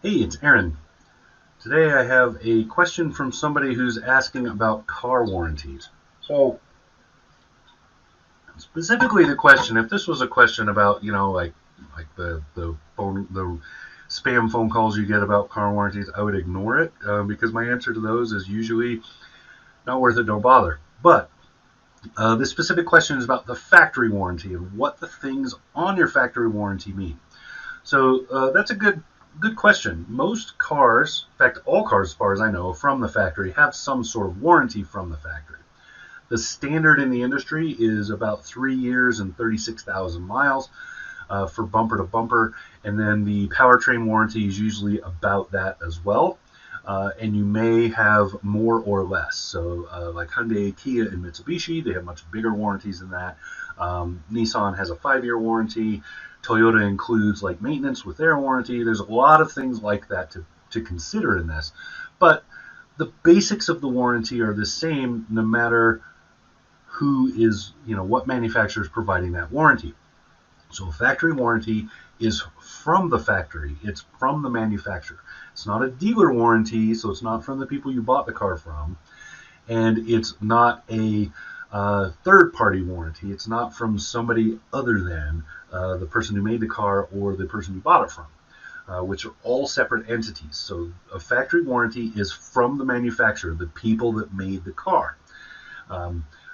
Hey, it's Aaron. Today I have a question from somebody who's asking about car warranties. So, specifically the question, if this was a question about, like the spam phone calls you get about car warranties, I would ignore it because my answer to those is usually not worth it, don't bother. But this specific question is about the factory warranty and what the things on your factory warranty mean. So that's a good question. Most cars, in fact, all cars, as far as I know, from the factory have some sort of warranty from the factory. The standard in the industry is about 3 years and 36,000 miles for bumper to bumper, and then the powertrain warranty is usually about that as well. And you may have more or less. So, like Hyundai, Kia, and Mitsubishi, they have much bigger warranties than that. Nissan has a 5-year warranty. Toyota includes like maintenance with their warranty. There's a lot of things like that to consider in this. But the basics of the warranty are the same no matter who is, what manufacturer is providing that warranty. So a factory warranty is from the factory. It's from the manufacturer. It's not a dealer warranty, so it's not from the people you bought the car from. And it's not a third-party warranty. It's not from somebody other than the person who made the car or the person you bought it from, which are all separate entities. So a factory warranty is from the manufacturer, the people that made the car.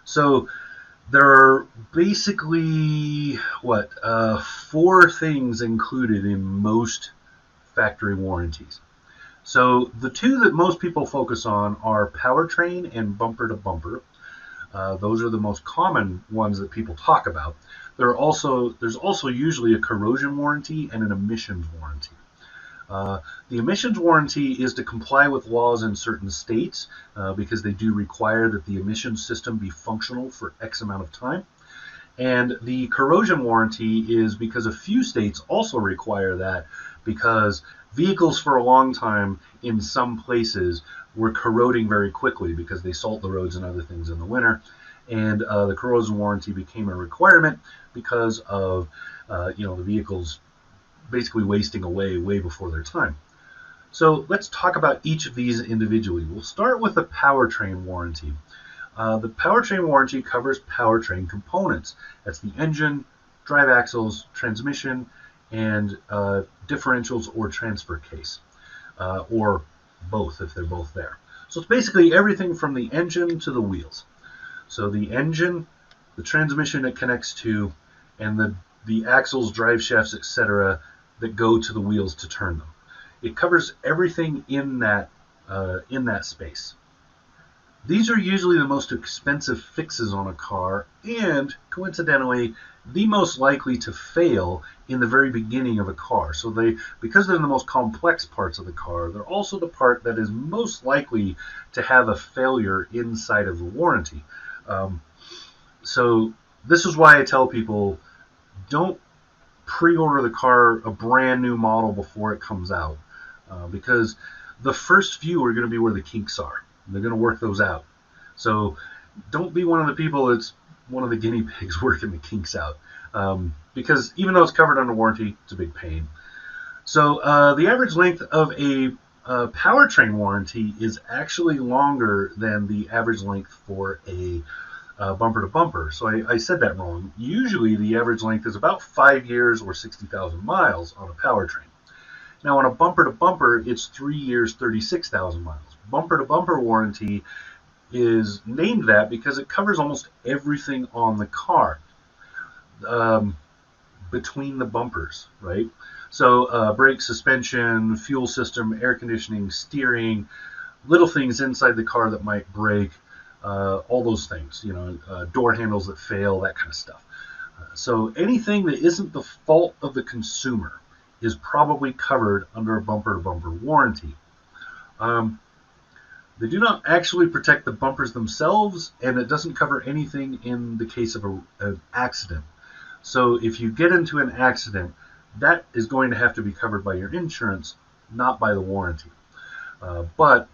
So there are basically, four things included in most factory warranties. So the two that most people focus on are powertrain and bumper to bumper. Those are the most common ones that people talk about. There's also usually a corrosion warranty and an emissions warranty. The emissions warranty is to comply with laws in certain states because they do require that the emissions system be functional for X amount of time. And the corrosion warranty is because a few states also require that because vehicles for a long time in some places were corroding very quickly because they salt the roads and other things in the winter. And the corrosion warranty became a requirement because of the vehicles basically wasting away way before their time. So let's talk about each of these individually. We'll start with the powertrain warranty. The powertrain warranty covers powertrain components. That's the engine, drive axles, transmission, and differentials or transfer case, or both if they're both there. So it's basically everything from the engine to the wheels. So the engine, the transmission it connects to, and the axles, drive shafts, etc., that go to the wheels to turn them. It covers everything in that space. These are usually the most expensive fixes on a car, and coincidentally, the most likely to fail in the very beginning of a car. So because they're the most complex parts of the car, they're also the part that is most likely to have a failure inside of the warranty. So this is why I tell people, don't pre-order the car a brand new model before it comes out, because the first few are going to be where the kinks are. They're going to work those out. So don't be one of the people that's one of the guinea pigs working the kinks out, because even though it's covered under warranty, it's a big pain. So the average length of a powertrain warranty is actually longer than the average length for a bumper to bumper. So I said that wrong. Usually the average length is about 5 years or 60,000 miles on a powertrain. Now on a bumper to bumper, it's 3 years, 36,000 miles. Bumper to bumper warranty is named that because it covers almost everything on the car between the bumpers, right? So brake, suspension, fuel system, air conditioning, steering, little things inside the car that might break, all those things, door handles that fail, that kind of stuff. So anything that isn't the fault of the consumer is probably covered under a bumper-to-bumper warranty. They do not actually protect the bumpers themselves, and it doesn't cover anything in the case of an accident. So if you get into an accident, that is going to have to be covered by your insurance, not by the warranty. But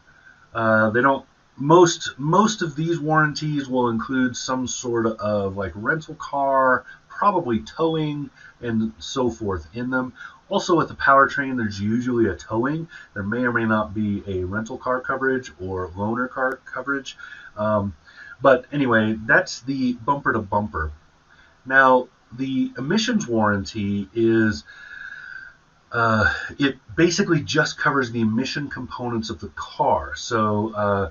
they don't. Most of these warranties will include some sort of like rental car, probably towing and so forth in them. Also, with the powertrain, there's usually a towing. There may or may not be a rental car coverage or loaner car coverage. But anyway, that's the bumper to bumper. Now, the emissions warranty is it basically just covers the emission components of the car. So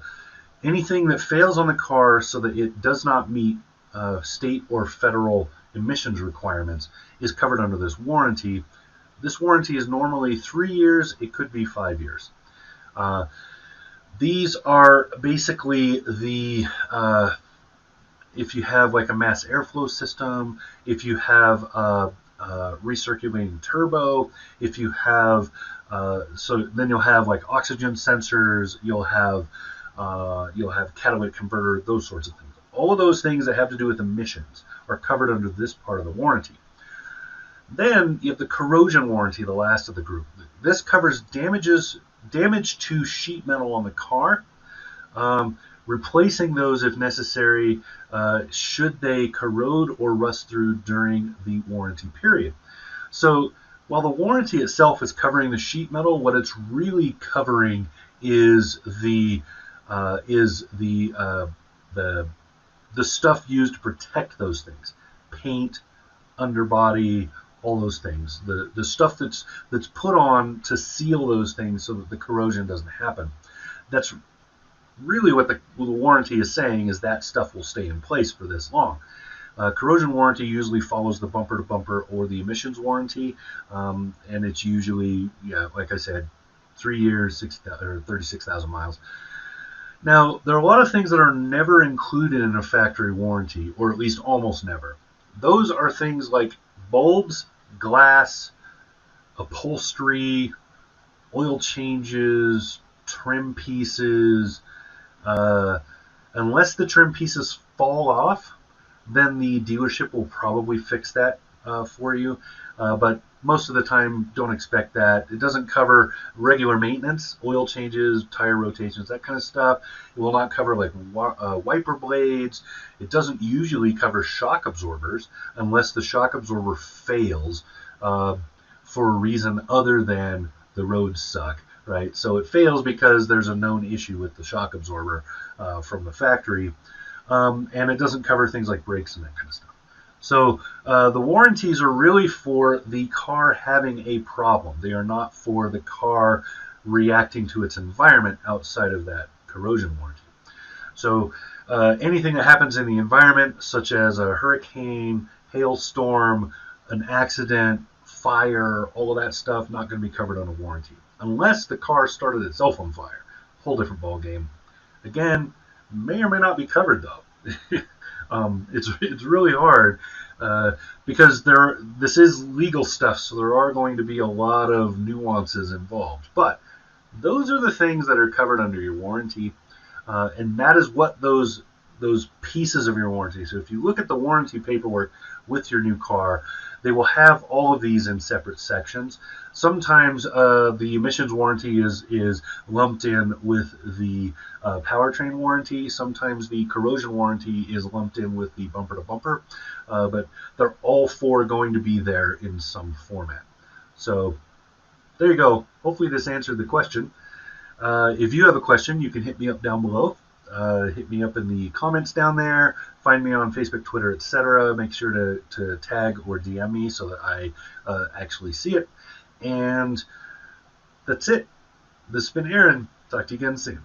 anything that fails on the car so that it does not meet state or federal emissions requirements is covered under this warranty. This warranty is normally 3 years. It could be 5 years. These are basically the if you have like a mass airflow system, if you have recirculating turbo, if you have so then you'll have like oxygen sensors, you'll have catalytic converter, those sorts of things. All of those things that have to do with emissions are covered under this part of the warranty. Then you have the corrosion warranty, the last of the group. This covers damage to sheet metal on the car, replacing those if necessary should they corrode or rust through during the warranty period. So while the warranty itself is covering the sheet metal, what it's really covering is the stuff used to protect those things: paint, underbody, all those things. The stuff that's put on to seal those things so that the corrosion doesn't happen. That's really what the warranty is saying, is that stuff will stay in place for this long. Corrosion warranty usually follows the bumper to bumper or the emissions warranty, and it's usually, like I said, 3 years, 36,000 miles. Now, there are a lot of things that are never included in a factory warranty, or at least almost never. Those are things like bulbs, glass, upholstery, oil changes, trim pieces. Unless the trim pieces fall off, then the dealership will probably fix that for you. But most of the time, don't expect that. It doesn't cover regular maintenance, oil changes, tire rotations, that kind of stuff. It will not cover like wiper blades. It doesn't usually cover shock absorbers unless the shock absorber fails for a reason other than the roads suck. Right, so it fails because there's a known issue with the shock absorber from the factory, and it doesn't cover things like brakes and that kind of stuff. So the warranties are really for the car having a problem. They are not for the car reacting to its environment outside of that corrosion warranty. So anything that happens in the environment, such as a hurricane, hailstorm, an accident, fire, all of that stuff, not going to be covered under warranty. Unless the car started itself on fire. Whole different ball game. Again, may or may not be covered though. It's really hard because this is legal stuff, so there are going to be a lot of nuances involved. But those are the things that are covered under your warranty, and that is what those pieces of your warranty. So if you look at the warranty paperwork with your new car, they will have all of these in separate sections. Sometimes the emissions warranty is lumped in with the powertrain warranty. Sometimes the corrosion warranty is lumped in with the bumper to bumper. But they're all four going to be there in some format. So there you go. Hopefully this answered the question. If you have a question, you can hit me up down below. Hit me up in the comments down there. Find me on Facebook, Twitter, etc. Make sure to tag or DM me so that I actually see it. And that's it. This has been Aaron. Talk to you again soon.